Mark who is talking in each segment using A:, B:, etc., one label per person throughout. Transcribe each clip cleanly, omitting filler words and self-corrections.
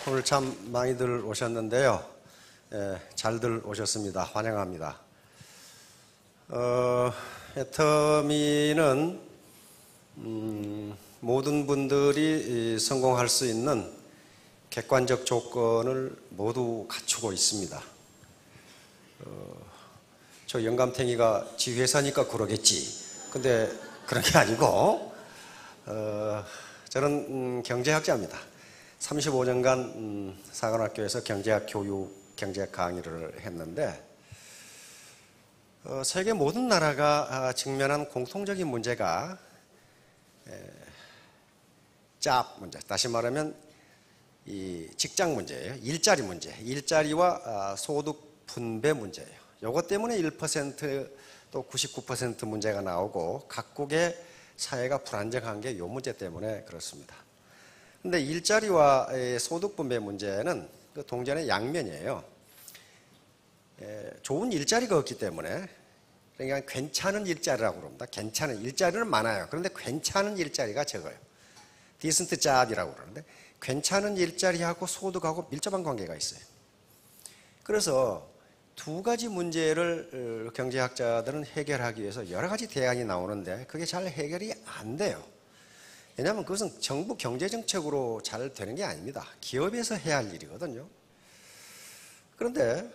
A: 오늘 참 많이들 오셨는데요. 잘들 오셨습니다. 환영합니다. 애터미는 모든 분들이 성공할 수 있는 객관적 조건을 모두 갖추고 있습니다. 저 영감탱이가 지 회사니까 그러겠지. 근데 그런 게 아니고 저는 경제학자입니다. 35년간 사관학교에서 경제학 교육, 경제학 강의를 했는데 세계 모든 나라가 직면한 공통적인 문제가 잡 문제, 다시 말하면 이 직장 문제예요. 일자리 문제, 일자리와 소득 분배 문제예요. 이것 때문에 1% 또 99% 문제가 나오고 각국의 사회가 불안정한 게 이 문제 때문에 그렇습니다. 근데 일자리와 소득 분배 문제는 그 동전의 양면이에요. 좋은 일자리가 없기 때문에, 그러니까 괜찮은 일자리라고 그럽니다. 괜찮은 일자리는 많아요. 그런데 괜찮은 일자리가 적어요. 디센트 잡이라고 그러는데 괜찮은 일자리하고 소득하고 밀접한 관계가 있어요. 그래서 두 가지 문제를 경제학자들은 해결하기 위해서 여러 가지 대안이 나오는데 그게 잘 해결이 안 돼요. 왜냐하면 그것은 정부 경제정책으로 잘 되는 게 아닙니다. 기업에서 해야 할 일이거든요. 그런데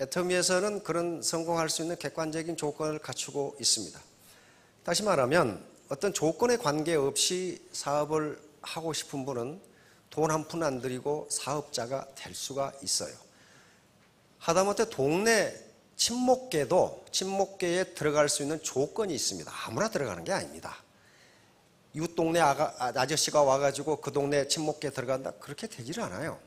A: 애터미에서는 그런 성공할 수 있는 객관적인 조건을 갖추고 있습니다. 다시 말하면 어떤 조건에 관계없이 사업을 하고 싶은 분은 돈 한 푼 안 들이고 사업자가 될 수가 있어요. 하다못해 동네 친목계도 친목계에 들어갈 수 있는 조건이 있습니다. 아무나 들어가는 게 아닙니다. 이웃 동네 아저씨가 와가지고 그 동네 친목계에 들어간다? 그렇게 되지를 않아요.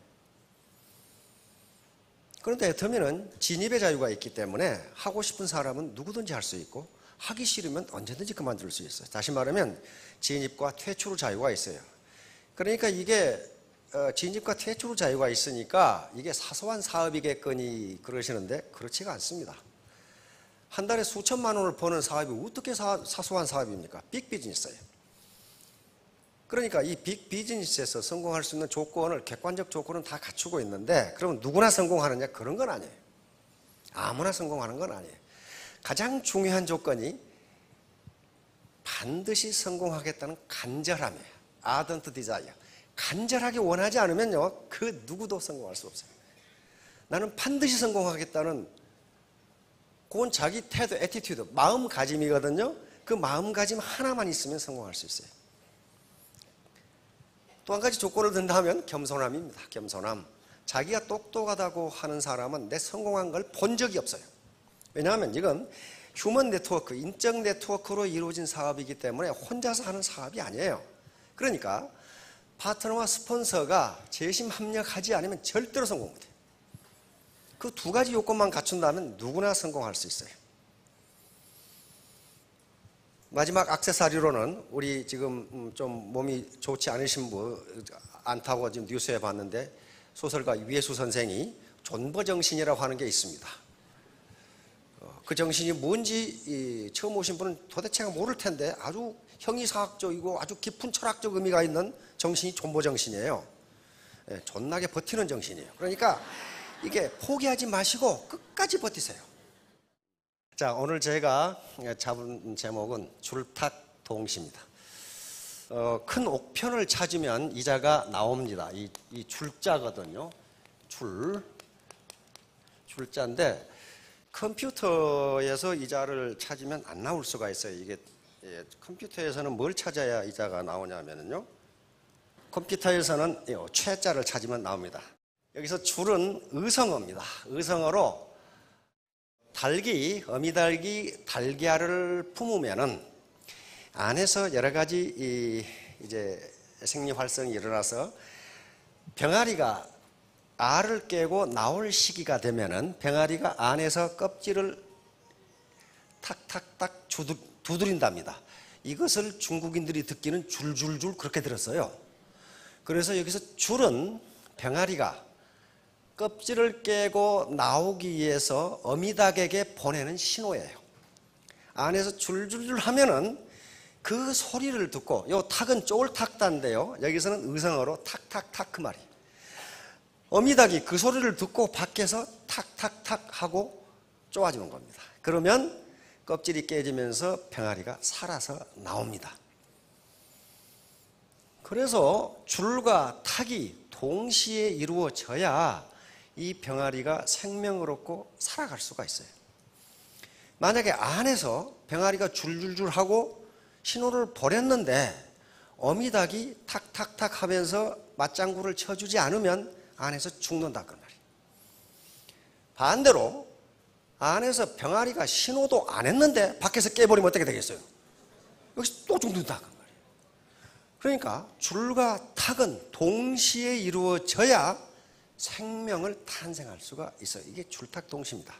A: 그런데 애터미는 진입의 자유가 있기 때문에 하고 싶은 사람은 누구든지 할 수 있고 하기 싫으면 언제든지 그만둘 수 있어요. 다시 말하면 진입과 퇴출 자유가 있어요. 그러니까 이게 진입과 퇴출 자유가 있으니까 이게 사소한 사업이겠거니 그러시는데 그렇지가 않습니다. 한 달에 수천만 원을 버는 사업이 어떻게 사소한 사업입니까? 빅 비즈니스예요. 그러니까 이 빅 비즈니스에서 성공할 수 있는 조건을, 객관적 조건은 다 갖추고 있는데 그러면 누구나 성공하느냐? 그런 건 아니에요. 아무나 성공하는 건 아니에요. 가장 중요한 조건이 반드시 성공하겠다는 간절함이에요. ardent desire. 간절하게 원하지 않으면요, 그 누구도 성공할 수 없어요. 나는 반드시 성공하겠다는 그건 자기 태도, 애티튜드, 마음가짐이거든요. 그 마음가짐 하나만 있으면 성공할 수 있어요. 또 한 가지 조건을 든다면 겸손함입니다. 겸손함. 자기가 똑똑하다고 하는 사람은 내 성공한 걸 본 적이 없어요. 왜냐하면 이건 휴먼 네트워크, 인적 네트워크로 이루어진 사업이기 때문에 혼자서 하는 사업이 아니에요. 그러니까 파트너와 스폰서가 재심 합력하지 않으면 절대로 성공 못해요. 그 두 가지 요건만 갖춘다면 누구나 성공할 수 있어요. 마지막 액세서리로는 우리 지금 좀 몸이 좋지 않으신 분 않다고 지금 뉴스에 봤는데 소설가 이회수 선생이 존버 정신이라고 하는 게 있습니다. 그 정신이 뭔지 처음 오신 분은 도대체가 모를 텐데 아주 형이사학적이고 아주 깊은 철학적 의미가 있는 정신이 존버 정신이에요. 존나게 버티는 정신이에요. 그러니까 이게 포기하지 마시고 끝까지 버티세요. 자, 오늘 제가 잡은 제목은 줄탁동시입니다. 큰 옥편을 찾으면 이자가 나옵니다. 이 줄자거든요. 줄자인데 컴퓨터에서 이자를 찾으면 안 나올 수가 있어요. 이게 컴퓨터에서는 뭘 찾아야 이자가 나오냐면요. 컴퓨터에서는 최자를 찾으면 나옵니다. 여기서 줄은 의성어입니다. 의성어로 닭이, 어미닭이 달걀을 품으면은 안에서 여러 가지 이제 생리 활성이 일어나서 병아리가 알을 깨고 나올 시기가 되면은 병아리가 안에서 껍질을 탁탁탁 두드린답니다. 이것을 중국인들이 듣기는 줄줄줄 그렇게 들었어요. 그래서 여기서 줄은 병아리가 껍질을 깨고 나오기 위해서 어미닭에게 보내는 신호예요. 안에서 줄줄줄 하면은 그 소리를 듣고, 요 탁은 쫄탁단인데요, 여기서는 의성어로 탁탁탁 그 말이에요. 어미닭이 그 소리를 듣고 밖에서 탁탁탁 하고 쪼아주는 겁니다. 그러면 껍질이 깨지면서 병아리가 살아서 나옵니다. 그래서 줄과 탁이 동시에 이루어져야 이 병아리가 생명을 얻고 살아갈 수가 있어요. 만약에 안에서 병아리가 줄줄줄 하고 신호를 보냈는데 어미닭이 탁탁탁 하면서 맞장구를 쳐주지 않으면 안에서 죽는다 그 말이에요. 반대로 안에서 병아리가 신호도 안 했는데 밖에서 깨버리면 어떻게 되겠어요? 여기서 또 죽는다 그 말이에요. 그러니까 줄과 탁은 동시에 이루어져야 생명을 탄생할 수가 있어요. 이게 줄탁동시입니다.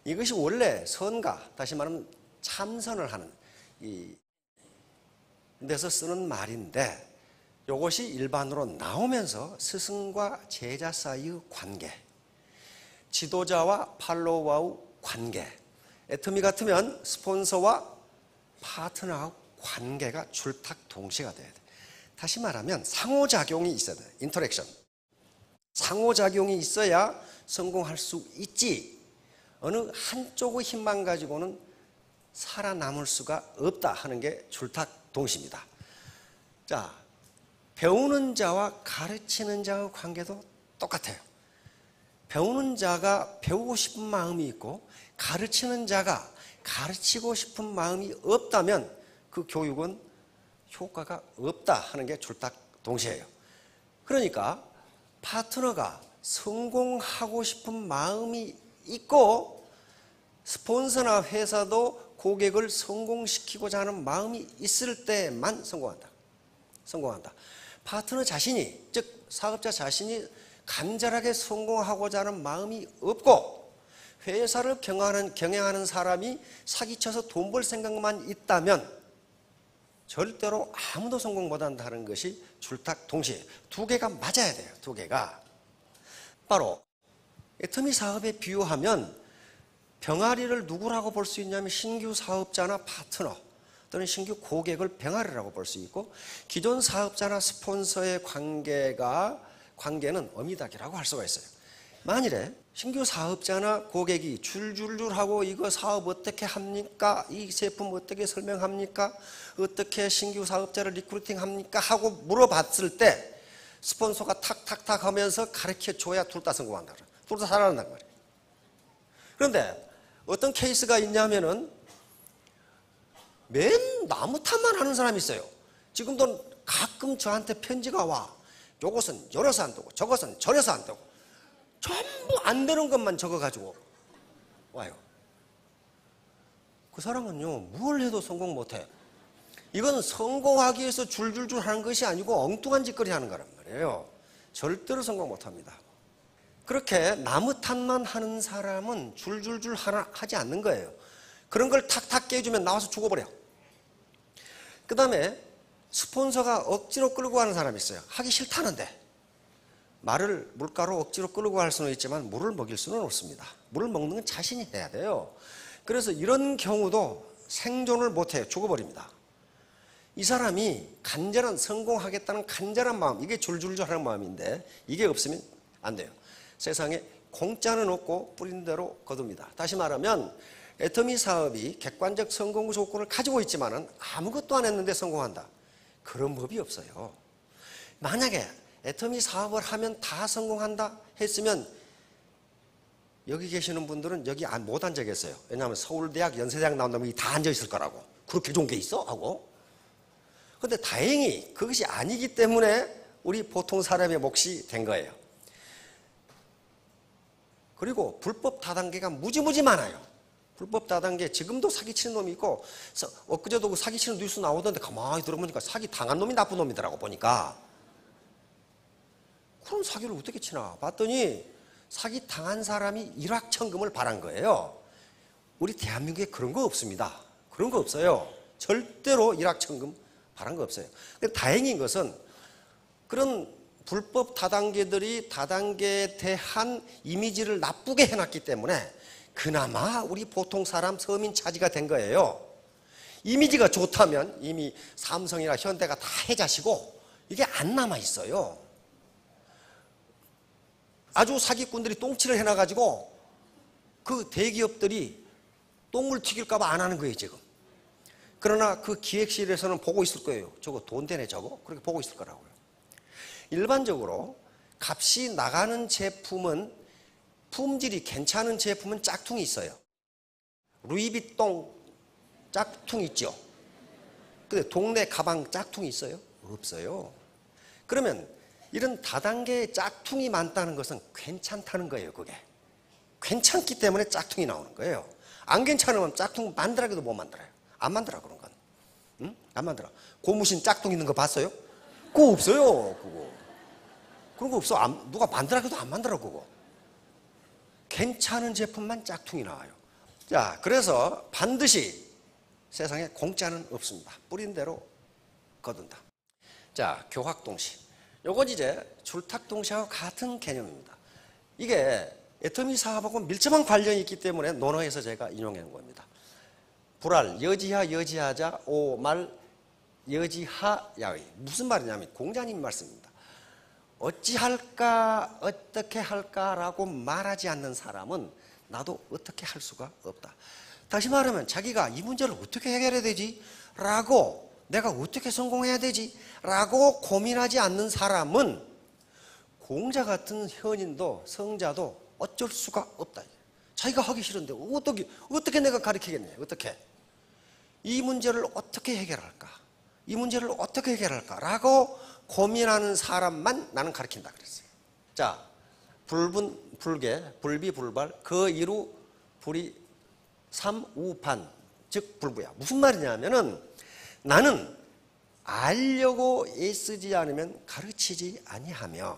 A: 이것이 원래 선가, 다시 말하면 참선을 하는 이 데서 쓰는 말인데, 이것이 일반으로 나오면서 스승과 제자 사이의 관계, 지도자와 팔로워의 관계, 애터미 같으면 스폰서와 파트너와 관계가 줄탁동시가 돼야 돼. 다시 말하면 상호작용이 있어야 돼. 인터랙션. 상호작용이 있어야 성공할 수 있지, 어느 한쪽의 힘만 가지고는 살아남을 수가 없다 하는 게 줄탁동시입니다. 자, 배우는 자와 가르치는 자의 관계도 똑같아요. 배우는 자가 배우고 싶은 마음이 있고 가르치는 자가 가르치고 싶은 마음이 없다면 그 교육은 효과가 없다 하는 게 줄탁동시예요. 그러니까 파트너가 성공하고 싶은 마음이 있고 스폰서나 회사도 고객을 성공시키고자 하는 마음이 있을 때만 성공한다. 파트너 자신이, 즉 사업자 자신이 간절하게 성공하고자 하는 마음이 없고 회사를 경영하는 사람이 사기쳐서 돈 벌 생각만 있다면 절대로 아무도 성공 못한다는 것이 줄탁동시예요. 두 개가 맞아야 돼요. 두 개가. 바로 애터미 사업에 비유하면 병아리를 누구라고 볼 수 있냐면 신규 사업자나 파트너 또는 신규 고객을 병아리라고 볼 수 있고, 기존 사업자나 스폰서의 관계는 어미닭이라고 할 수가 있어요. 만일에 신규 사업자나 고객이 줄줄줄 하고 이거 사업 어떻게 합니까? 이 제품 어떻게 설명합니까? 어떻게 신규 사업자를 리크루팅 합니까? 하고 물어봤을 때 스폰서가 탁탁탁 하면서 가르쳐 줘야 둘 다 성공한다. 둘 다 살아난단 말이에요. 그런데 어떤 케이스가 있냐면은 맨 나무 탓만 하는 사람이 있어요. 지금도 가끔 저한테 편지가 와. 요것은 열어서 안 되고 저것은 절여서 안 되고 전부 안 되는 것만 적어가지고 와요. 그 사람은요, 뭘 해도 성공 못해. 이건 성공하기 위해서 줄줄줄 하는 것이 아니고 엉뚱한 짓거리 하는 거란 말이에요. 절대로 성공 못합니다. 그렇게 나무 탓만 하는 사람은 줄줄줄 하지 않는 거예요. 그런 걸 탁탁 깨주면 나와서 죽어버려. 그 다음에 스폰서가 억지로 끌고 가는 사람이 있어요. 하기 싫다는데 말을 물가로 억지로 끌고 갈 수는 있지만 물을 먹일 수는 없습니다. 물을 먹는 건 자신이 해야 돼요. 그래서 이런 경우도 생존을 못해요. 죽어버립니다. 이 사람이 간절한 성공하겠다는 간절한 마음, 이게 줄줄줄 하는 마음인데 이게 없으면 안 돼요. 세상에 공짜는 없고 뿌린 대로 거둡니다. 다시 말하면 애터미 사업이 객관적 성공 조건을 가지고 있지만은 아무것도 안 했는데 성공한다. 그런 법이 없어요. 만약에 애터미 사업을 하면 다 성공한다 했으면 여기 계시는 분들은 여기 못 앉아 계세요. 왜냐하면 서울대학, 연세대학 나온 놈이 다 앉아 있을 거라고. 그렇게 좋은 게 있어? 하고. 그런데 다행히 그것이 아니기 때문에 우리 보통 사람의 몫이 된 거예요. 그리고 불법 다단계가 무지무지 많아요. 불법 다단계, 지금도 사기치는 놈이 있고, 엊그제도 그 사기치는 뉴스 나오던데 가만히 들어보니까 사기 당한 놈이 나쁜 놈이더라고 보니까. 그럼 사기를 어떻게 치나 봤더니 사기 당한 사람이 일확천금을 바란 거예요. 우리 대한민국에 그런 거 없습니다. 그런 거 없어요. 절대로 일확천금 바란 거 없어요. 근데 다행인 것은 그런 불법 다단계들이 다단계에 대한 이미지를 나쁘게 해놨기 때문에 그나마 우리 보통 사람 서민 차지가 된 거예요. 이미지가 좋다면 이미 삼성이나 현대가 다 해자시고 이게 안 남아 있어요. 아주 사기꾼들이 똥칠을 해놔가지고 그 대기업들이 똥을 튀길까 봐 안 하는 거예요 지금. 그러나 그 기획실에서는 보고 있을 거예요. 저거 돈 되네 저거. 그렇게 보고 있을 거라고요. 일반적으로 값이 나가는 제품은, 품질이 괜찮은 제품은 짝퉁이 있어요. 루이비통 짝퉁 있죠. 근데 동네 가방 짝퉁이 있어요? 없어요. 그러면 이런 다단계의 짝퉁이 많다는 것은 괜찮다는 거예요. 그게 괜찮기 때문에 짝퉁이 나오는 거예요. 안 괜찮으면 짝퉁 만들라고도 못 만들어요. 안 만들어 그런 건. 응? 안 만들어. 고무신 짝퉁 있는 거 봤어요? 그거 없어요. 그런 거 없어. 누가 만들라고도 안 만들어 그거. 괜찮은 제품만 짝퉁이 나와요. 자, 그래서 반드시 세상에 공짜는 없습니다. 뿌린 대로 거둔다. 자, 교학동시. 요건 이제 줄탁동시하고 같은 개념입니다. 이게 애터미 사업하고 밀접한 관련이 있기 때문에 논어에서 제가 인용해 놓은 겁니다. 불알, 여지하, 여지하자, 오말, 여지하, 야의. 무슨 말이냐면 공자님 말씀입니다. 어찌할까, 어떻게 할까라고 말하지 않는 사람은 나도 어떻게 할 수가 없다. 다시 말하면 자기가 이 문제를 어떻게 해결해야 되지? 라고, 내가 어떻게 성공해야 되지? 라고 고민하지 않는 사람은 공자 같은 현인도 성자도 어쩔 수가 없다. 자기가 하기 싫은데 어떻게 내가 가르치겠냐? 어떻게? 이 문제를 어떻게 해결할까? 이 문제를 어떻게 해결할까? 라고 고민하는 사람만 나는 가르친다 그랬어요. 자, 불계, 불비, 불발, 그 이루 불이 삼우반, 즉 불부야. 무슨 말이냐면은 나는 알려고 애쓰지 않으면 가르치지 아니하며,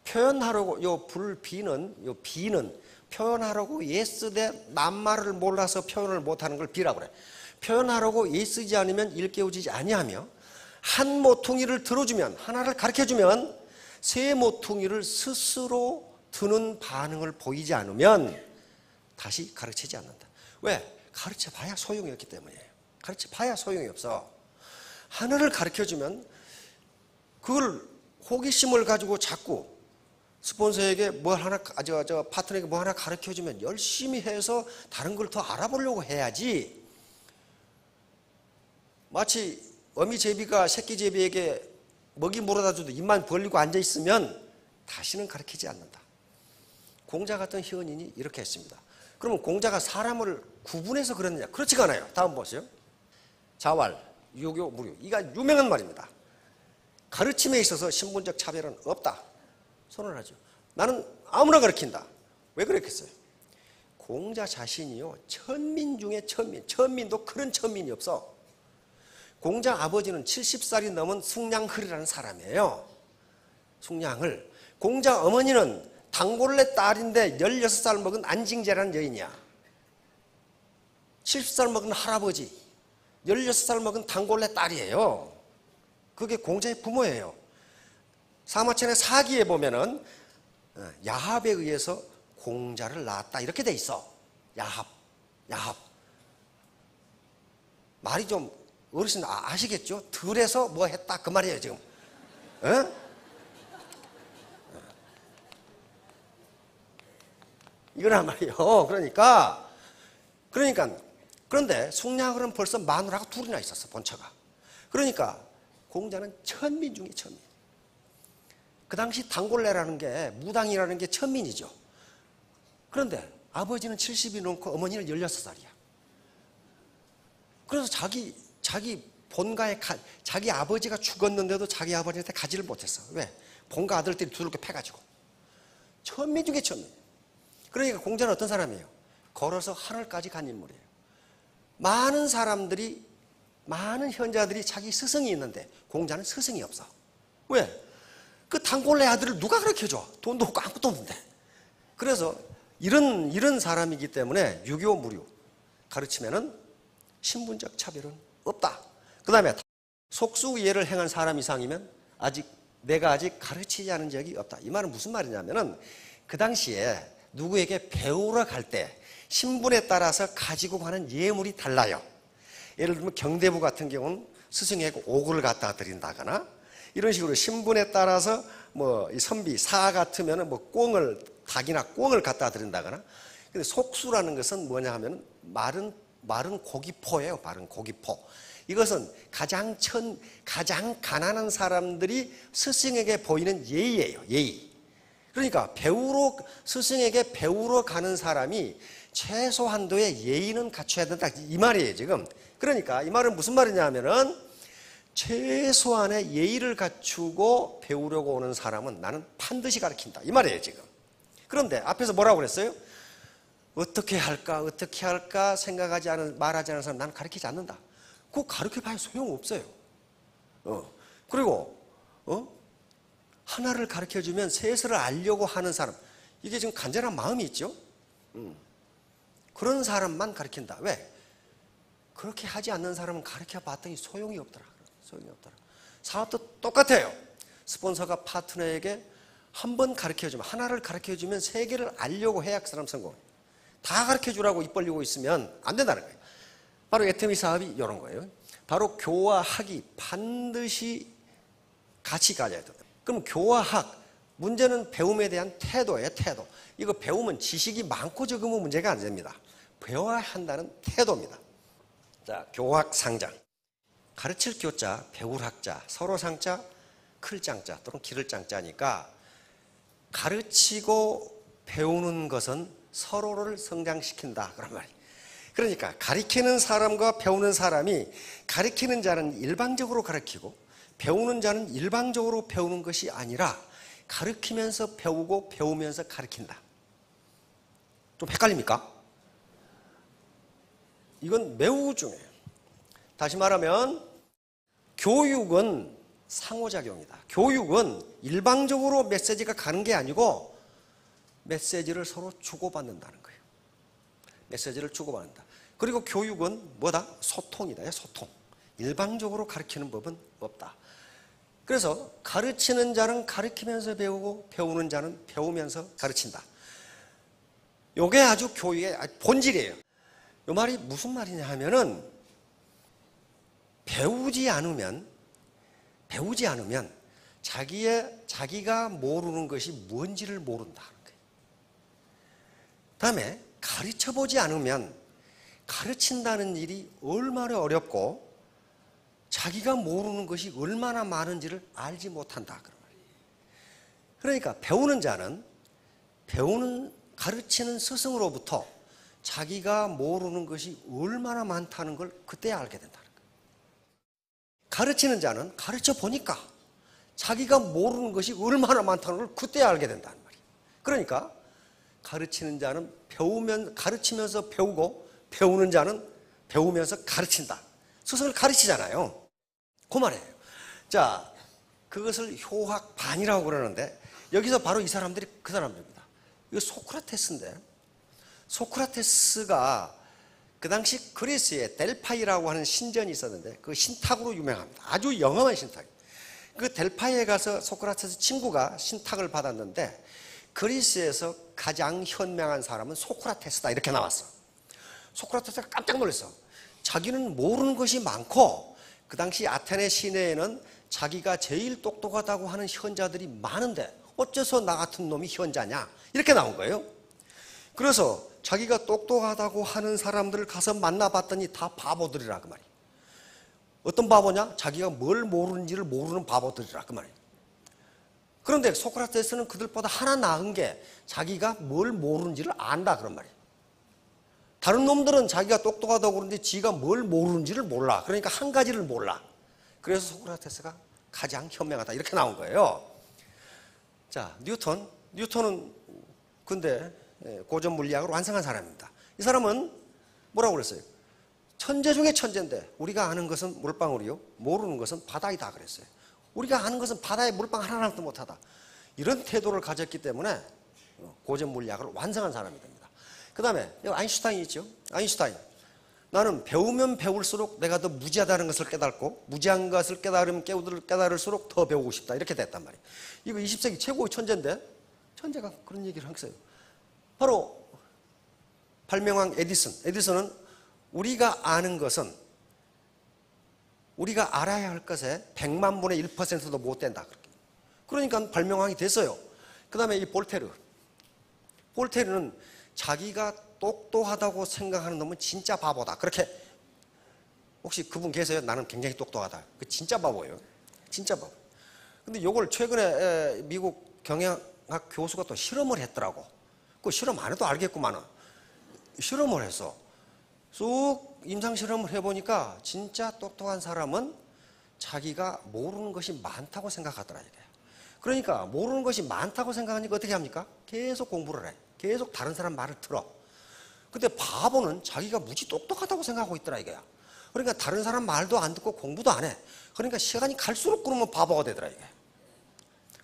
A: 표현하려고, 요 비는 표현하려고 애쓰되 낱말을 몰라서 표현을 못하는 걸 비라고 그래. 표현하려고 애쓰지 않으면 일깨워지지 아니하며, 한 모퉁이를 들어주면, 하나를 가르쳐주면 세 모퉁이를 스스로 드는 반응을 보이지 않으면 다시 가르치지 않는다. 왜? 가르쳐봐야 소용이 없기 때문이에요. 가르쳐봐야 소용이 없어. 하나를 가르쳐주면 그걸 호기심을 가지고 자꾸 스폰서에게 뭘 하나, 파트너에게 뭐 하나 가르쳐주면 열심히 해서 다른 걸 더 알아보려고 해야지. 마치 어미제비가 새끼제비에게 먹이 물어다 줘도 입만 벌리고 앉아있으면 다시는 가르치지 않는다. 공자 같은 현인이 이렇게 했습니다. 그러면 공자가 사람을 구분해서 그랬느냐? 그렇지가 않아요. 다음 보세요. 자왈, 유교, 무료. 이가 유명한 말입니다. 가르침에 있어서 신분적 차별은 없다. 선언하죠. 나는 아무나 가르친다. 왜 그랬겠어요? 공자 자신이요, 천민 중에 천민. 천민도 그런 천민이 없어. 공자 아버지는 70살이 넘은 숭냥흘이라는 사람이에요. 숭냥흘. 공자 어머니는 단골레 딸인데 16살 먹은 안징제라는 여인이야. 70살 먹은 할아버지, 16살 먹은 단골레 딸이에요. 그게 공자의 부모예요. 사마천의 사기에 보면은 야합에 의해서 공자를 낳았다 이렇게 돼 있어. 야합. 말이 좀 어르신 아시겠죠? 들에서 뭐 했다 그 말이에요 지금. 에? 이거란 말이에요. 그런데 숭냥흘은 벌써 마누라가 둘이나 있었어, 본처가. 그러니까 공자는 천민 중에 천민. 그 당시 단골레라는 게, 무당이라는 게 천민이죠. 그런데 아버지는 70이 넘고 어머니는 16살이야. 그래서 자기 본가에 자기 아버지가 죽었는데도 자기 아버지한테 가지를 못했어. 왜? 본가 아들들이 두들겨 패가지고. 천민 중에 천민. 그러니까 공자는 어떤 사람이에요? 걸어서 하늘까지 간 인물이에요. 많은 사람들이, 많은 현자들이 자기 스승이 있는데 공자는 스승이 없어. 왜? 그 단골레 아들을 누가 가르쳐줘? 돈도 없고 아무것도 없는데. 그래서 이런 사람이기 때문에 유교 무료 가르치면은 신분적 차별은 없다. 그 다음에 속수예를 행한 사람 이상이면 내가 아직 가르치지 않은 적이 없다. 이 말은 무슨 말이냐면은 그 당시에 누구에게 배우러 갈 때 신분에 따라서 가지고 가는 예물이 달라요. 예를 들면 경대부 같은 경우는 스승에게 옥을 갖다 드린다거나 이런 식으로 신분에 따라서 뭐 이 선비 사 같으면은 뭐 꿩을 닭이나 꿩을 갖다 드린다거나. 근데 속수라는 것은 뭐냐 하면 마른 고기포예요. 마른 고기포. 이것은 가장 가난한 사람들이 스승에게 보이는 예의예요. 예의. 그러니까 스승에게 배우러 가는 사람이 최소한도의 예의는 갖춰야 된다. 이 말이에요, 지금. 그러니까 이 말은 무슨 말이냐 하면은 최소한의 예의를 갖추고 배우려고 오는 사람은 나는 반드시 가르친다. 이 말이에요, 지금. 그런데 앞에서 뭐라고 그랬어요? 어떻게 할까 말하지 않은 사람 나는 가르치지 않는다. 그거 가르쳐봐야 소용없어요. 그리고 하나를 가르쳐주면 셋을 알려고 하는 사람, 이게 지금 간절한 마음이 있죠. 그런 사람만 가르친다. 왜? 그렇게 하지 않는 사람은 가르쳐봤더니 소용이 없더라. 사업도 똑같아요. 스폰서가 파트너에게 한 번 가르쳐주면, 하나를 가르쳐주면 세 개를 알려고 해야 그 사람 성공해요. 다 가르쳐주라고 입 벌리고 있으면 안 된다는 거예요. 바로 애터미 사업이 이런 거예요. 바로 교와 학이 반드시 같이 가져야 돼요. 그럼 교와 학, 문제는 배움에 대한 태도예요. 태도. 이거 배우면 지식이 많고 적으면 문제가 안 됩니다. 배워야 한다는 태도입니다. 자, 교학 상장. 가르칠 교자, 배울 학자, 서로 상자, 클 장자 또는 기를 장자니까 가르치고 배우는 것은 서로를 성장시킨다. 그런 말이에요. 그러니까 가르치는 사람과 배우는 사람이, 가르치는 자는 일방적으로 가르치고 배우는 자는 일방적으로 배우는 것이 아니라 가르치면서 배우고 배우면서 가르친다. 좀 헷갈립니까? 이건 매우 중요해요. 다시 말하면 교육은 상호작용이다. 교육은 일방적으로 메시지가 가는 게 아니고 메시지를 서로 주고받는다는 거예요. 메시지를 주고받는다. 그리고 교육은 뭐다? 소통이다. 소통. 일방적으로 가르치는 법은 없다. 그래서 가르치는 자는 가르치면서 배우고 배우는 자는 배우면서 가르친다. 이게 아주 교육의 본질이에요. 이 말이 무슨 말이냐 하면은 배우지 않으면 자기가 모르는 것이 뭔지를 모른다는 거예요. 다음에 가르쳐보지 않으면 가르친다는 일이 얼마나 어렵고 자기가 모르는 것이 얼마나 많은지를 알지 못한다. 그런 말이에요. 그러니까 배우는 자는 가르치는 스승으로부터 자기가 모르는 것이 얼마나 많다는 걸 그때 알게 된다는 거예요. 가르치는 자는 가르쳐 보니까 자기가 모르는 것이 얼마나 많다는 걸 그때 알게 된다는 말이에요. 그러니까 가르치는 자는 가르치면서 배우고 배우는 자는 배우면서 가르친다. 스승을 가르치잖아요. 그 말이에요. 자, 그것을 효학반이라고 그러는데 여기서 바로 이 사람들이 그 사람들입니다. 이거 소크라테스인데, 소크라테스가 그 당시 그리스에 델파이라고 하는 신전이 있었는데 그 신탁으로 유명합니다. 아주 영험한 신탁이에요. 그 델파이에 가서 소크라테스 친구가 신탁을 받았는데 그리스에서 가장 현명한 사람은 소크라테스다 이렇게 나왔어. 소크라테스가 깜짝 놀랐어. 자기는 모르는 것이 많고 그 당시 아테네 시내에는 자기가 제일 똑똑하다고 하는 현자들이 많은데 어째서 나 같은 놈이 현자냐 이렇게 나온 거예요. 그래서 자기가 똑똑하다고 하는 사람들을 가서 만나봤더니 다 바보들이라 그 말이에요. 어떤 바보냐? 자기가 뭘 모르는지를 모르는 바보들이라 그 말이에요. 그런데 소크라테스는 그들보다 하나 나은 게 자기가 뭘 모르는지를 안다 그런 말이에요. 다른 놈들은 자기가 똑똑하다고 그러는데 지가 뭘 모르는지를 몰라. 그러니까 한 가지를 몰라. 그래서 소크라테스가 가장 현명하다 이렇게 나온 거예요. 자, 뉴턴은 근데 고전 물리학을 완성한 사람입니다. 이 사람은 뭐라고 그랬어요? 천재 중에 천재인데 우리가 아는 것은 물방울이요 모르는 것은 바다이다 그랬어요. 우리가 아는 것은 바다에 물방 하나도 못하다. 이런 태도를 가졌기 때문에 고전 물리학을 완성한 사람이 됩니다. 그 다음에 아인슈타인이 있죠. 아인슈타인. 나는 배우면 배울수록 내가 더 무지하다는 것을 깨닫고 무지한 것을 깨달을수록 더 배우고 싶다. 이렇게 됐단 말이에요. 이거 20세기 최고의 천재인데 천재가 그런 얘기를 했어요. 바로 발명왕 에디슨은 우리가 아는 것은 우리가 알아야 할 것에 100만 분의 1%도 못 된다. 그러니까 발명왕이 됐어요. 그 다음에 이 볼테르는 자기가 똑똑하다고 생각하는 놈은 진짜 바보다. 그렇게 혹시 그분 계세요? 나는 굉장히 똑똑하다. 그 진짜 바보예요. 진짜 바보. 근데 요걸 최근에 미국 경영학 교수가 또 실험을 했더라고. 그 실험 안 해도 알겠구만은. 실험을 해서 쑥 임상 실험을 해보니까 진짜 똑똑한 사람은 자기가 모르는 것이 많다고 생각하더라 이게. 그러니까 모르는 것이 많다고 생각하니까 어떻게 합니까? 계속 공부를 해. 계속 다른 사람 말을 들어. 근데 바보는 자기가 무지 똑똑하다고 생각하고 있더라 이거야. 그러니까 다른 사람 말도 안 듣고 공부도 안 해. 그러니까 시간이 갈수록 그러면 바보가 되더라 이게.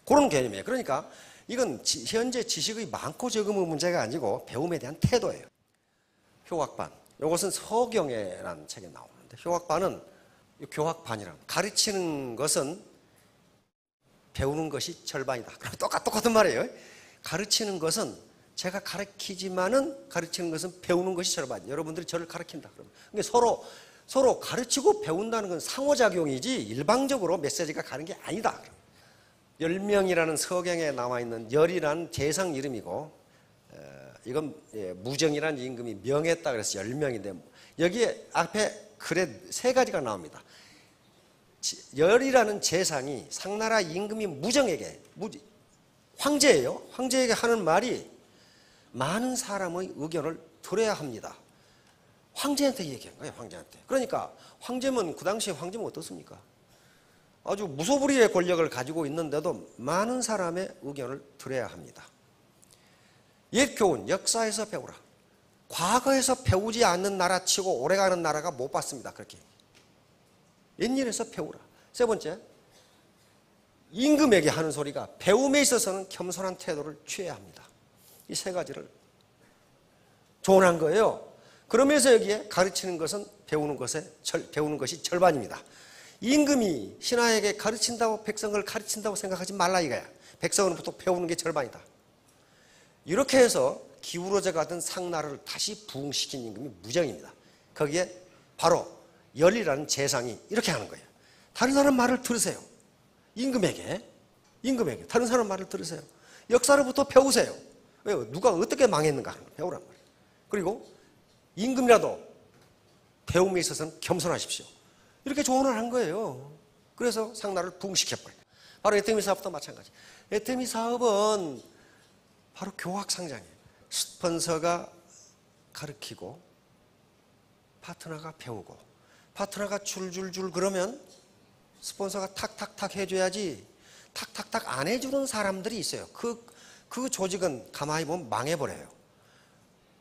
A: 그런 개념이에요. 그러니까 이건 현재 지식의 많고 적음의 문제가 아니고 배움에 대한 태도예요. 효학반. 이것은 서경애라는 책에 나오는데 효학반은 교학반이라고. 가르치는 것은 배우는 것이 절반이다. 그럼 똑같은 말이에요. 가르치는 것은 제가 가르치지만은 가르치는 것은 배우는 것이 절반이에요. 여러분들이 저를 가르친다. 그러니까 서로 가르치고 배운다는 건 상호작용이지 일방적으로 메시지가 가는 게 아니다. 열명이라는 서경에 나와 있는 열이라는 재상 이름이고 이건 무정이라는 임금이 명했다 그래서 열명인데 여기에 앞에 글에 세 가지가 나옵니다. 열이라는 재상이 상나라 임금이 무정에게 황제예요. 황제에게 하는 말이 많은 사람의 의견을 들어야 합니다. 황제한테 얘기한 거예요. 황제한테. 그러니까 황제면 그 당시에 황제면 어떻습니까? 아주 무소불위의 권력을 가지고 있는데도 많은 사람의 의견을 들어야 합니다. 옛 교훈, 역사에서 배우라. 과거에서 배우지 않는 나라 치고 오래가는 나라가 못 봤습니다. 그렇게. 옛일에서 배우라. 세 번째, 임금에게 하는 소리가 배움에 있어서는 겸손한 태도를 취해야 합니다. 이 세 가지를 조언한 거예요. 그러면서 여기에 가르치는 것은 배우는 것이 절반입니다. 임금이 신하에게 가르친다고 백성을 가르친다고 생각하지 말라 이거야. 백성으로부터 배우는 게 절반이다. 이렇게 해서 기울어져 가던 상나라를 다시 부흥시킨 임금이 무정입니다. 거기에 바로 열이라는 재상이 이렇게 하는 거예요. 다른 사람 말을 들으세요. 임금에게 다른 사람 말을 들으세요. 역사로부터 배우세요. 왜요? 누가 어떻게 망했는가 하는 걸 배우란 말이에요. 그리고 임금이라도 배움에 있어서는 겸손하십시오. 이렇게 조언을 한 거예요. 그래서 상나라를 부흥시켜버려요. 바로 에테미 사업도 마찬가지. 에테미 사업은 바로 교학상장이에요. 스폰서가 가르치고 파트너가 배우고 파트너가 줄줄줄 그러면 스폰서가 탁탁탁 해줘야지 탁탁탁 안 해주는 사람들이 있어요. 그 조직은 가만히 보면 망해버려요.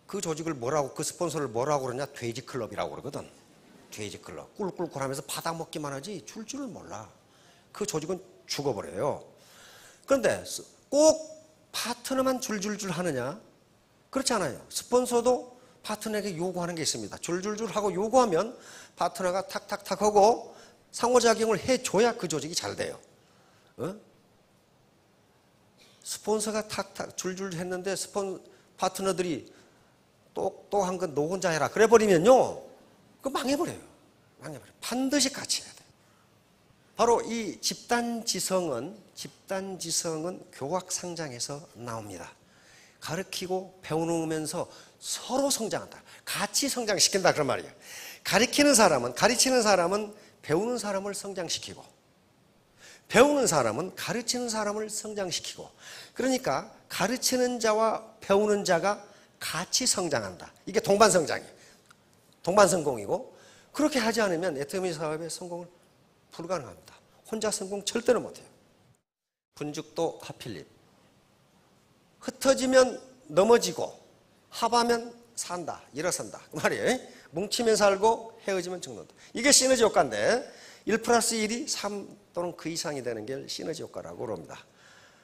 A: 그 조직을 그 스폰서를 뭐라고 그러냐? 돼지클럽이라고 그러거든. 돼지클럽. 꿀꿀꿀 하면서 받아먹기만 하지 줄줄을 몰라. 그 조직은 죽어버려요. 그런데 꼭 파트너만 줄줄줄 하느냐? 그렇지 않아요. 스폰서도 파트너에게 요구하는 게 있습니다. 줄줄줄 하고 요구하면 파트너가 탁탁탁 하고 상호작용을 해줘야 그 조직이 잘 돼요. 스폰서가 탁탁 줄줄 했는데 파트너들이 똑똑한 건 너 혼자 해라. 그래 버리면요. 그거 망해버려요. 반드시 같이 해야 돼요. 바로 이 집단지성은 교학상장에서 나옵니다. 가르치고 배우면서 서로 성장한다. 같이 성장시킨다 그런 말이에요. 가르치는 사람은 배우는 사람을 성장시키고 배우는 사람은 가르치는 사람을 성장시키고 그러니까 가르치는 자와 배우는 자가 같이 성장한다. 이게 동반성장이에요. 동반성공이고 그렇게 하지 않으면 에테미 사업의 성공을 불가능합니다. 혼자 성공 절대로 못해요. 분죽도 하필립. 흩어지면 넘어지고 합하면 산다. 일어선다. 그 말이에요. 뭉치면 살고 헤어지면 죽는다. 이게 시너지 효과인데 1+1이 3 또는 그 이상이 되는 게 시너지 효과라고 그럽니다.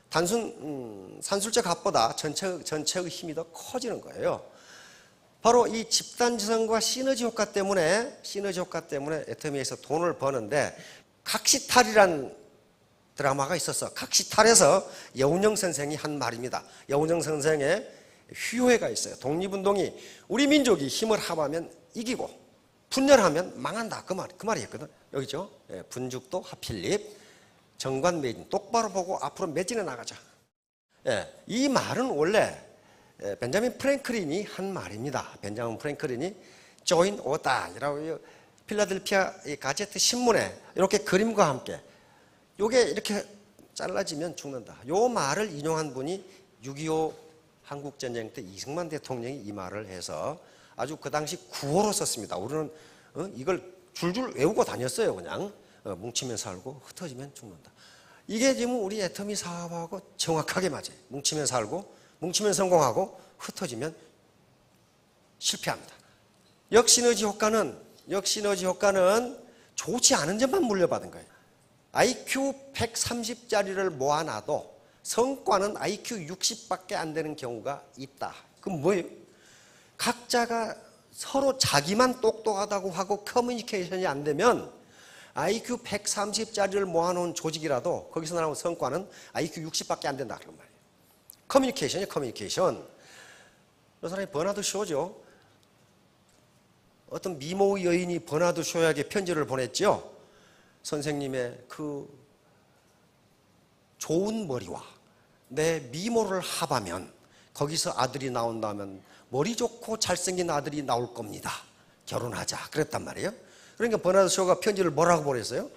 A: 단순 산술적 합보다 전체의 힘이 더 커지는 거예요. 바로 이 집단지성과 시너지 효과 때문에 에테미에서 돈을 버는데 각시탈이란 드라마가 있었어. 각시탈에서 여운형 선생이 한 말입니다. 여운형 선생의 휴회가 있어요. 독립운동이 우리 민족이 힘을 합하면 이기고 분열하면 망한다. 그 말이었거든. 여기죠. 예, 분죽도 하필립, 정관 매진 똑바로 보고 앞으로 매진해 나가자. 예, 이 말은 원래 벤자민 프랭클린이 한 말입니다. 벤자민 프랭클린이 Join or Die라고 필라델피아 가제트 신문에 이렇게 그림과 함께 요게 이렇게 잘라지면 죽는다. 요 말을 인용한 분이 6.25 한국전쟁 때 이승만 대통령이 이 말을 해서 아주 그 당시 구호로 썼습니다. 우리는 이걸 줄줄 외우고 다녔어요. 그냥 뭉치면 살고 흩어지면 죽는다. 이게 지금 우리 애터미 사업하고 정확하게 맞아요. 뭉치면 살고 뭉치면 성공하고 흩어지면 실패합니다. 역시너지 효과는 좋지 않은 점만 물려받은 거예요. IQ 130짜리를 모아놔도 성과는 IQ 60밖에 안 되는 경우가 있다. 그럼 뭐예요? 각자가 서로 자기만 똑똑하다고 하고 커뮤니케이션이 안 되면 IQ 130짜리를 모아놓은 조직이라도 거기서 나오는 성과는 IQ 60밖에 안 된다. 그런 말이에요. 커뮤니케이션이에요. 커뮤니케이션. 그 사람이 버나드 쇼죠. 어떤 미모 여인이 버나드 쇼에게 편지를 보냈죠. 선생님의 그 좋은 머리와 내 미모를 합하면 거기서 아들이 나온다면 머리 좋고 잘생긴 아들이 나올 겁니다. 결혼하자. 그랬단 말이에요. 그러니까 버나드 쇼가 편지를 뭐라고 보냈어요?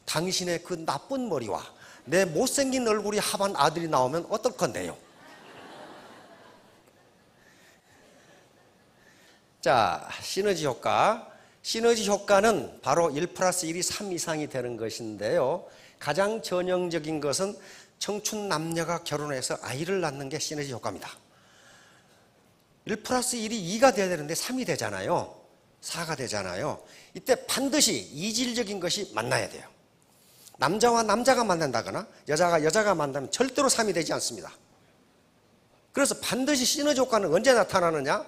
A: 당신의 그 나쁜 머리와 내 못생긴 얼굴이 합한 아들이 나오면 어떨 건데요? 자, 시너지 효과. 시너지 효과는 바로 1+1이 3 이상이 되는 것인데요. 가장 전형적인 것은 청춘 남녀가 결혼해서 아이를 낳는 게 시너지 효과입니다. 1+1이 2가 돼야 되는데 3이 되잖아요. 4가 되잖아요. 이때 반드시 이질적인 것이 만나야 돼요. 남자와 남자가 만난다거나 여자가 여자가 만나면 절대로 3이 되지 않습니다. 그래서 반드시 시너지 효과는 언제 나타나느냐?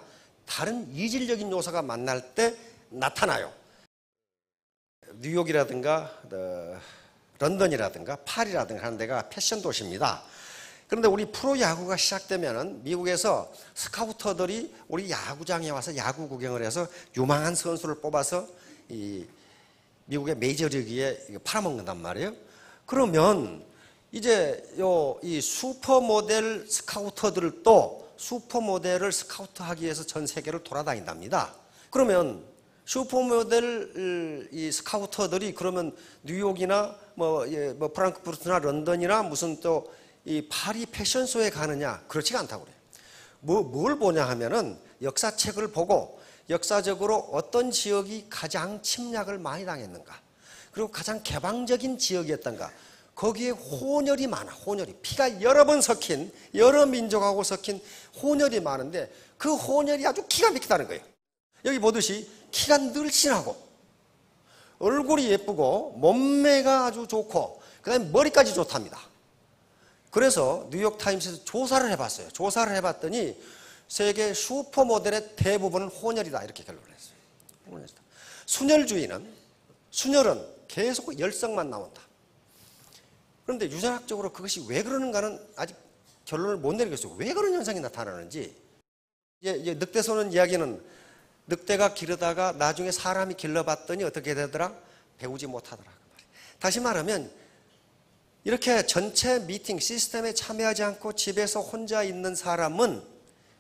A: 다른 이질적인 요소가 만날 때 나타나요. 뉴욕이라든가 런던이라든가 파리라든가 하는 데가 패션 도시입니다. 그런데 우리 프로야구가 시작되면은 미국에서 스카우터들이 우리 야구장에 와서 야구 구경을 해서 유망한 선수를 뽑아서 이 미국의 메이저리그에 팔아먹는단 말이에요. 그러면 이제 이 슈퍼모델 스카우터들도 슈퍼모델을 스카우트하기 위해서 전 세계를 돌아다닌답니다. 그러면 슈퍼모델 이 스카우터들이 그러면 뉴욕이나 뭐 프랑크푸르트나 런던이나 무슨 또 이 파리 패션쇼에 가느냐? 그렇지가 않다고 그래요. 뭘 보냐 하면은 역사책을 보고 역사적으로 어떤 지역이 가장 침략을 많이 당했는가? 그리고 가장 개방적인 지역이었던가? 거기에 혼혈이 많아. 혼혈이. 피가 여러 번 섞인, 여러 민족하고 섞인 혼혈이 많은데 그 혼혈이 아주 기가 막히다는 거예요. 여기 보듯이 키가 늘씬하고 얼굴이 예쁘고 몸매가 아주 좋고 그 다음에 머리까지 좋답니다. 그래서 뉴욕타임스에서 조사를 해봤어요. 조사를 해봤더니 세계 슈퍼모델의 대부분은 혼혈이다 이렇게 결론을 했어요. 순혈은 계속 열성만 나온다. 그런데 유전학적으로 그것이 왜 그러는가는 아직 결론을 못 내리겠어요. 왜 그런 현상이 나타나는지. 이제 늑대소년 이야기는 늑대가 기르다가 나중에 사람이 길러봤더니 어떻게 되더라? 배우지 못하더라. 다시 말하면 이렇게 전체 미팅 시스템에 참여하지 않고 집에서 혼자 있는 사람은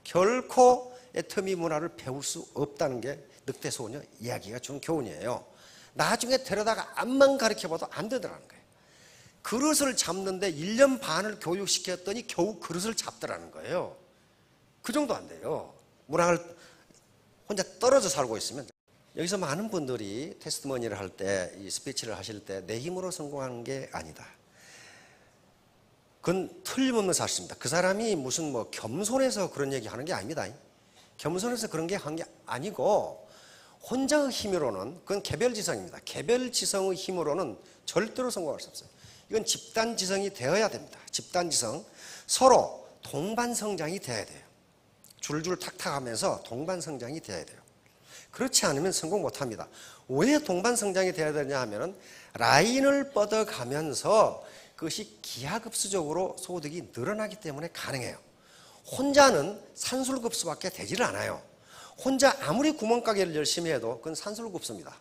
A: 결코 애터미 문화를 배울 수 없다는 게 늑대소녀 이야기가 준 교훈이에요. 나중에 데려다가 앞만 가르쳐봐도 안 되더라는 거예요. 그릇을 잡는데 1년 반을 교육시켰더니 겨우 그릇을 잡더라는 거예요. 그 정도 안 돼요. 문학을 혼자 떨어져 살고 있으면. 여기서 많은 분들이 테스트머니를 할 때, 이 스피치를 하실 때 내 힘으로 성공하는 게 아니다. 그건 틀림없는 사실입니다. 그 사람이 무슨 뭐 겸손해서 그런 얘기 하는 게 아닙니다. 겸손해서 그런 게 한 게 아니고 혼자의 힘으로는 그건 개별지성입니다. 개별지성의 힘으로는 절대로 성공할 수 없어요. 이건 집단지성이 되어야 됩니다. 집단지성. 서로 동반성장이 돼야 돼요. 줄줄 탁탁 하면서 동반성장이 돼야 돼요. 그렇지 않으면 성공 못합니다. 왜 동반성장이 돼야 되냐 하면은 라인을 뻗어가면서 그것이 기하급수적으로 소득이 늘어나기 때문에 가능해요. 혼자는 산술급수밖에 되지를 않아요. 혼자 아무리 구멍가게를 열심히 해도 그건 산술급수입니다.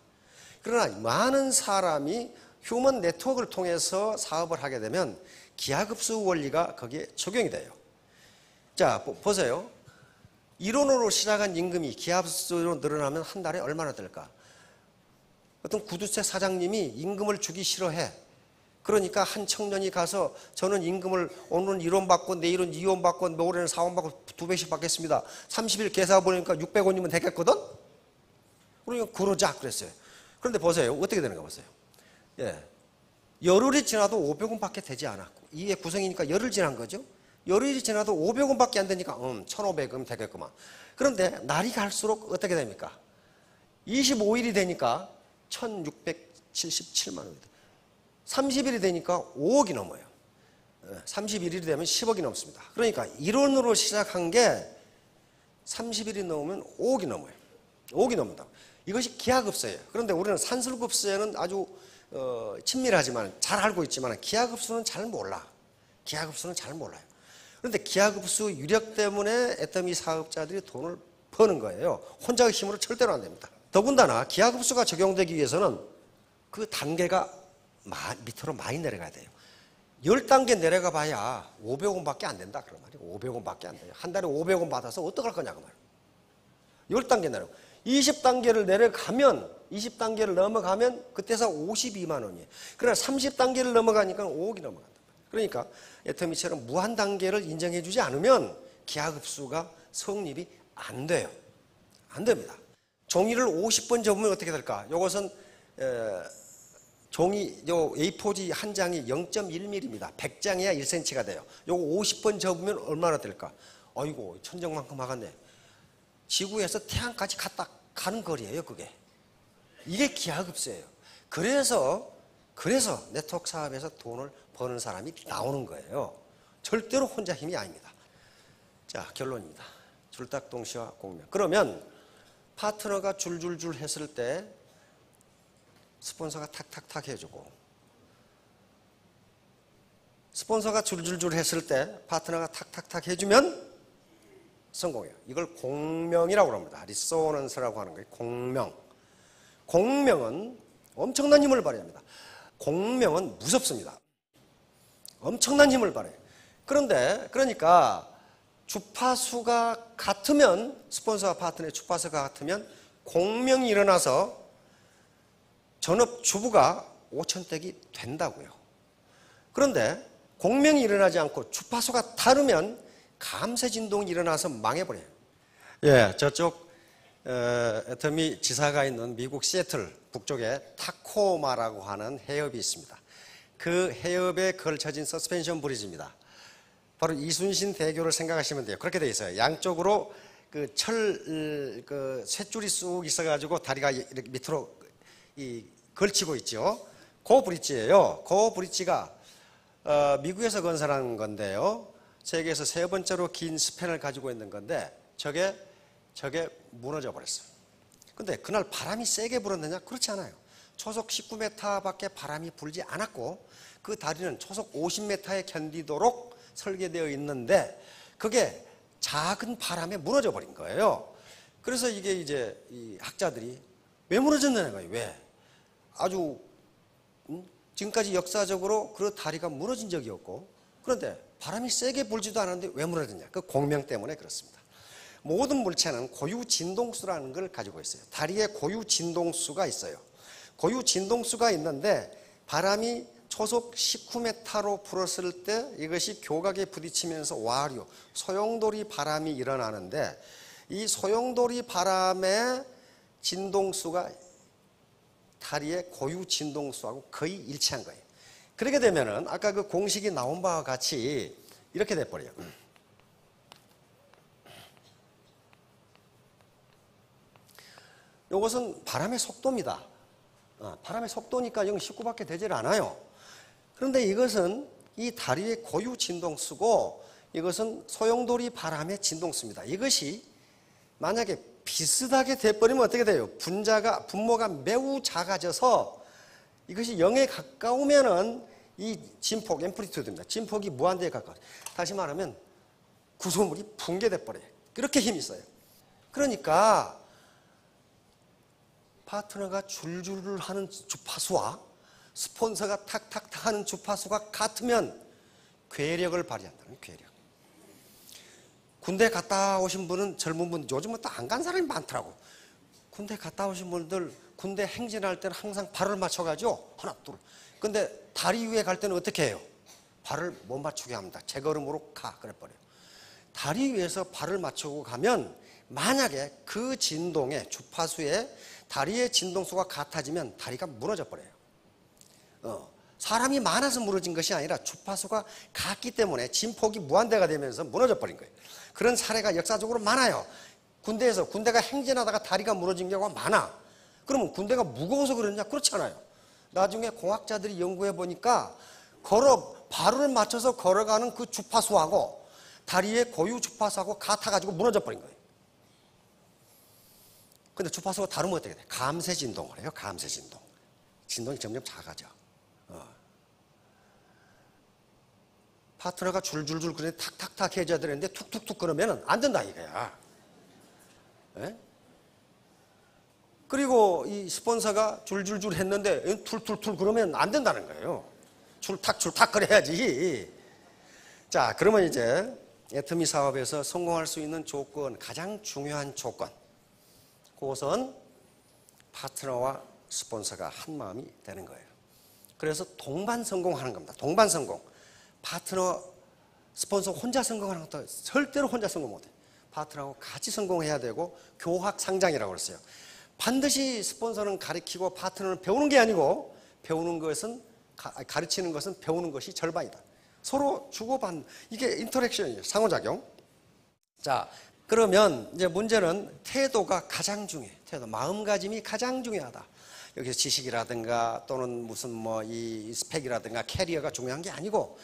A: 그러나 많은 사람이 휴먼 네트워크를 통해서 사업을 하게 되면 기하급수 원리가 거기에 적용이 돼요. 자, 보세요. 1원으로 시작한 임금이 기하급수로 늘어나면 한 달에 얼마나 될까? 어떤 구두쇠 사장님이 임금을 주기 싫어해. 그러니까 한 청년이 가서 저는 임금을 오늘은 1원 받고 내일은 2원 받고 모레는 4원 받고 2배씩 받겠습니다. 30일 계산 보니까 600원이면 되겠거든? 그러니까 그러자 그랬어요. 그런데 보세요. 어떻게 되는가 보세요. 예. 열흘이 지나도 500원밖에 되지 않았고 이게 구성이니까 열흘 지난 거죠. 열흘이 지나도 500원밖에 안 되니까 1,500원 되겠구만. 그런데 날이 갈수록 어떻게 됩니까? 25일이 되니까 1,677만 원이 돼요. 30일이 되니까 5억이 넘어요. 31일이 되면 10억이 넘습니다. 그러니까 1원으로 시작한 게 30일이 넘으면 5억이 넘어요. 5억이 넘는다. 이것이 기하급수예요. 그런데 우리는 산술급수에는 아주 친밀하지만 잘 알고 있지만 기하급수는 잘 몰라. 기하급수는 잘 몰라요. 그런데 기하급수 유력 때문에 애터미 사업자들이 돈을 버는 거예요. 혼자의 힘으로 절대로 안 됩니다. 더군다나 기하급수가 적용되기 위해서는 그 단계가 밑으로 많이 내려가야 돼요. 10단계 내려가 봐야 500원밖에 안 된다. 그런 말이에요. 500원밖에 안 돼요. 한 달에 500원 받아서 어떡할 거냐고 말이에요. 10단계 내려가. 20단계를 내려가면 20단계를 넘어가면 그때서 52만 원이에요. 그러나 30단계를 넘어가니까 5억이 넘어간다. 그러니까 애터미처럼 무한 단계를 인정해 주지 않으면 기하급수가 성립이 안 돼요. 안 됩니다. 종이를 50번 접으면 어떻게 될까? 이것은 종이 요 A4지 한 장이 0.1mm입니다. 100장이야 1cm가 돼요. 요거 50번 접으면 얼마나 될까? 아이고 천정만큼 하겠네. 지구에서 태양까지 가는 거리예요, 그게. 이게 기하급수예요. 그래서 네트워크 사업에서 돈을 버는 사람이 나오는 거예요. 절대로 혼자 힘이 아닙니다. 자, 결론입니다. 줄딱동시와 공명. 그러면 파트너가 줄줄줄 했을 때 스폰서가 탁탁탁 해주고, 스폰서가 줄줄줄 했을 때 파트너가 탁탁탁 해주면 성공해요. 이걸 공명이라고 합니다. 리소넌스라고 하는 거예요. 공명. 공명은 엄청난 힘을 발휘합니다. 공명은 무섭습니다. 엄청난 힘을 발휘해요. 그러니까 주파수가 같으면, 스폰서와 파트너의 주파수가 같으면 공명이 일어나서 전업주부가 5천댁이 된다고요. 그런데 공명이 일어나지 않고 주파수가 다르면 감쇄진동이 일어나서 망해버려요. 예, 저쪽 애터미 지사가 있는 미국 시애틀 북쪽에 타코마라고 하는 해협이 있습니다. 그 해협에 걸쳐진 서스펜션 브리지입니다. 바로 이순신 대교를 생각하시면 돼요. 그렇게 돼 있어요. 양쪽으로 그 쇳줄이 쑥 있어가지고 다리가 이렇게 밑으로 걸치고 있죠. 그 브릿지예요. 그 브릿지가 미국에서 건설한 건데요. 세계에서 세 번째로 긴 스팬을 가지고 있는 건데 저게 무너져 버렸어요. 근데 그날 바람이 세게 불었느냐? 그렇지 않아요. 초속 19m밖에 바람이 불지 않았고 그 다리는 초속 50m에 견디도록 설계되어 있는데 그게 작은 바람에 무너져 버린 거예요. 그래서 이게 이제 이 학자들이 왜 무너졌느냐 거예요. 왜? 아주 지금까지 역사적으로 그 다리가 무너진 적이 없고 그런데 바람이 세게 불지도 않았는데 왜 무너졌냐? 그 공명 때문에 그렇습니다. 모든 물체는 고유 진동수라는 걸 가지고 있어요. 다리에 고유 진동수가 있어요. 고유 진동수가 있는데 바람이 초속 19m로 불었을 때 이것이 교각에 부딪히면서 와류, 소용돌이 바람이 일어나는데 이 소용돌이 바람의 진동수가 다리의 고유 진동수하고 거의 일치한 거예요. 그렇게 되면은 아까 그 공식이 나온 바와 같이 이렇게 돼버려요. 이것은 바람의 속도입니다. 바람의 속도니까 0.19밖에 되질 않아요. 그런데 이것은 이 다리의 고유 진동수고 이것은 소용돌이 바람의 진동수입니다. 이것이 만약에 비슷하게 돼버리면 어떻게 돼요? 분모가 매우 작아져서 이것이 0에 가까우면은 이 진폭, 앰플리튜드입니다. 진폭이 무한대에 가까워요. 다시 말하면 구조물이 붕괴돼 버려요. 그렇게 힘이 있어요. 그러니까 파트너가 줄줄을 하는 주파수와 스폰서가 탁탁탁 하는 주파수가 같으면 괴력을 발휘한다는 거예요. 괴력. 군대 갔다 오신 분은, 젊은 분, 요즘은 또 안 간 사람이 많더라고. 군대 갔다 오신 분들 군대 행진할 때는 항상 발을 맞춰가죠. 하나 둘. 근데 다리 위에 갈 때는 어떻게 해요? 발을 못 맞추게 합니다. 제 걸음으로 가 그래버려요. 다리 위에서 발을 맞추고 가면 만약에 그 진동의 주파수에 다리의 진동수가 같아지면 다리가 무너져 버려요. 사람이 많아서 무너진 것이 아니라 주파수가 같기 때문에 진폭이 무한대가 되면서 무너져 버린 거예요. 그런 사례가 역사적으로 많아요. 군대에서 군대가 행진하다가 다리가 무너진 경우가 많아. 그러면 군대가 무거워서 그러냐? 그렇지 않아요. 나중에 공학자들이 연구해 보니까 발을 맞춰서 걸어가는 그 주파수하고 다리의 고유 주파수하고 같아가지고 무너져 버린 거예요. 근데 주파수가 다르면 어떻게 돼? 감쇄 진동을 해요. 감쇄 진동. 진동이 점점 작아져. 파트너가 줄줄줄 그래 탁탁탁 해줘야 되는데 툭툭툭 그러면 안 된다 이거야. 예? 그리고 이 스폰서가 줄줄줄 했는데 툴툴툴 그러면 안 된다는 거예요. 줄탁 그래야지. 자, 그러면 이제 애터미 사업에서 성공할 수 있는 조건, 가장 중요한 조건, 그것은 파트너와 스폰서가 한 마음이 되는 거예요. 그래서 동반 성공하는 겁니다. 동반 성공. 파트너, 스폰서 혼자 성공하는 것도 절대로 혼자 성공 못해요. 파트너하고 같이 성공해야 되고 교학 상장이라고 그랬어요. 반드시 스폰서는 가르치고 파트너는 배우는 게 아니고 가르치는 것은 배우는 것이 절반이다. 서로 주고받는, 이게 인터랙션이에요. 상호작용. 자, 그러면 이제 문제는 태도가 가장 중요해요. 태도, 마음가짐이 가장 중요하다. 여기서 지식이라든가 또는 무슨 이 스펙이라든가 캐리어가 중요한 게 아니고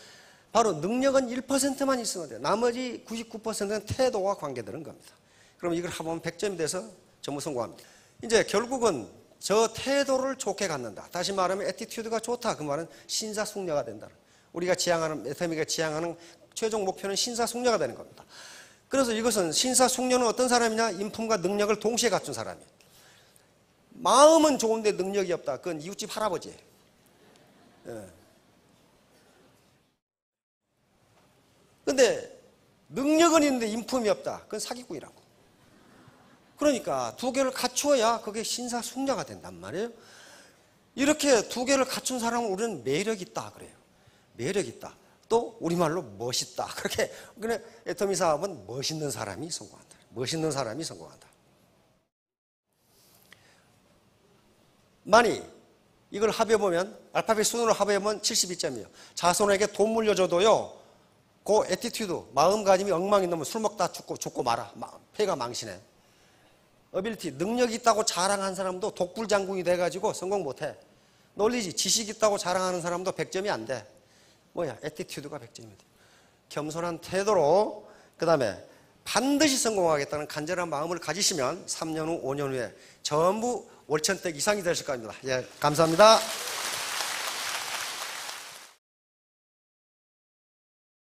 A: 바로 능력은 1%만 있으면 돼요. 나머지 99%는 태도와 관계되는 겁니다. 그럼 이걸 합하면 100점이 돼서 전부 성공합니다. 이제 결국은 저 태도를 좋게 갖는다. 다시 말하면 애티튜드가 좋다. 그 말은 신사숙녀가 된다. 우리가 지향하는, 애터미가 지향하는 최종 목표는 신사숙녀가 되는 겁니다. 그래서 이것은 신사숙녀는 어떤 사람이냐? 인품과 능력을 동시에 갖춘 사람이에요. 마음은 좋은데 능력이 없다. 그건 이웃집 할아버지예요. 근데 능력은 있는데 인품이 없다. 그건 사기꾼이라고. 그러니까 두 개를 갖추어야 그게 신사숙녀가 된단 말이에요. 이렇게 두 개를 갖춘 사람은 우리는 매력 있다 그래요. 매력 있다. 또 우리말로 멋있다. 그렇게 그래 애터미 사업은 멋있는 사람이 성공한다. 멋있는 사람이 성공한다. 만약 이걸 합해보면 알파벳 순으로 합해보면 72점이에요. 자손에게 돈 물려줘도요. 그 애티튜드, 마음가짐이 엉망이 넘으면 술 먹다 죽고 말아. 폐가 망신해. 어빌리티, 능력이 있다고 자랑한 사람도 독불장군이 돼가지고 성공 못해. 논리지, 지식 있다고 자랑하는 사람도 100점이 안 돼. 뭐야? 애티튜드가 100점이 돼. 겸손한 태도로, 그 다음에 반드시 성공하겠다는 간절한 마음을 가지시면 3년 후, 5년 후에 전부 월천댁 이상이 되실 겁니다. 예, 감사합니다.